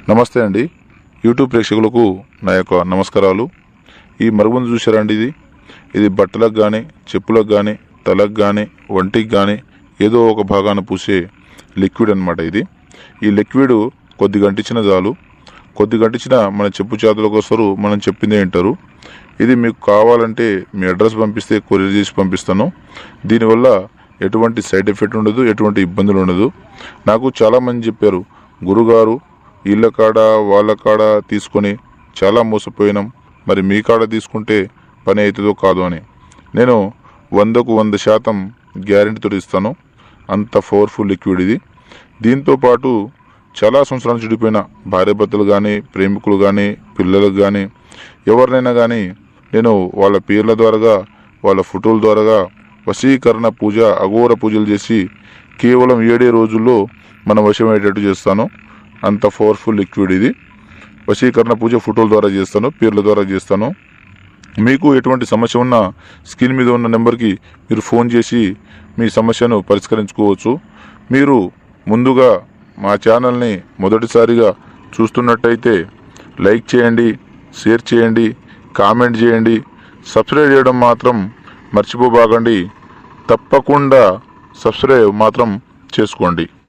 నమస్తే అండి. యూట్యూబ్ ప్రేక్షకులకు నా యొక్క నమస్కారాలు. ఈ మరుగుమందు చూసారా అండి, ఇది బట్టలకు కానీ, చెప్పులకు కానీ, తలకు కానీ, వంటికి కానీ ఏదో ఒక భాగాన పూసే లిక్విడ్ అనమాట. ఈ లిక్విడ్ కొద్దిగా అంటించిన చాలు, కొద్దిగా అంటించిన మన చెప్పు చేతులకు వస్తారు, మనం చెప్పిందే వింటారు. ఇది మీకు కావాలంటే మీ అడ్రస్ పంపిస్తే కొరియర్ చేసి పంపిస్తాను. దీనివల్ల ఎటువంటి సైడ్ ఎఫెక్ట్ ఉండదు, ఎటువంటి ఇబ్బందులు ఉండదు. నాకు చాలామంది చెప్పారు, గురుగారు వీళ్ళ కాడ వాళ్ళ కాడ తీసుకొని చాలా మోసపోయినాం, మరి మీ కాడ తీసుకుంటే పని అవుతుందో కాదు అని. నేను 100కు 100% గ్యారెంటీతో ఇస్తాను. అంత పవర్ఫుల్ లిక్విడ్ ఇది. దీంతోపాటు చాలా సంవత్సరాలు చెడిపోయిన భార్యాభర్తలు కానీ, ప్రేమికులు కానీ, పిల్లలకు కానీ, ఎవరినైనా కానీ నేను వాళ్ళ పేర్ల ద్వారా, వాళ్ళ ఫోటోల ద్వారా వశీకరణ పూజ, అఘోర పూజలు చేసి కేవలం 7 రోజుల్లో మన వశమయ్యేటట్టు చేస్తాను. అంత పవర్ఫుల్ లిక్విడ్ ఇది. వశీకరణ పూజ ఫోటోల ద్వారా చేస్తాను, పేర్ల ద్వారా చేస్తాను. మీకు ఎటువంటి సమస్య ఉన్నా స్క్రీన్ మీద ఉన్న నెంబర్కి మీరు ఫోన్ చేసి మీ సమస్యను పరిష్కరించుకోవచ్చు. మీరు ముందుగా మా ఛానల్ని మొదటిసారిగా చూస్తున్నట్టయితే లైక్ చేయండి, షేర్ చేయండి, కామెంట్ చేయండి, సబ్స్క్రైబ్ చేయడం మాత్రం మర్చిపోబాకండి. తప్పకుండా సబ్స్క్రైబ్ మాత్రం చేసుకోండి.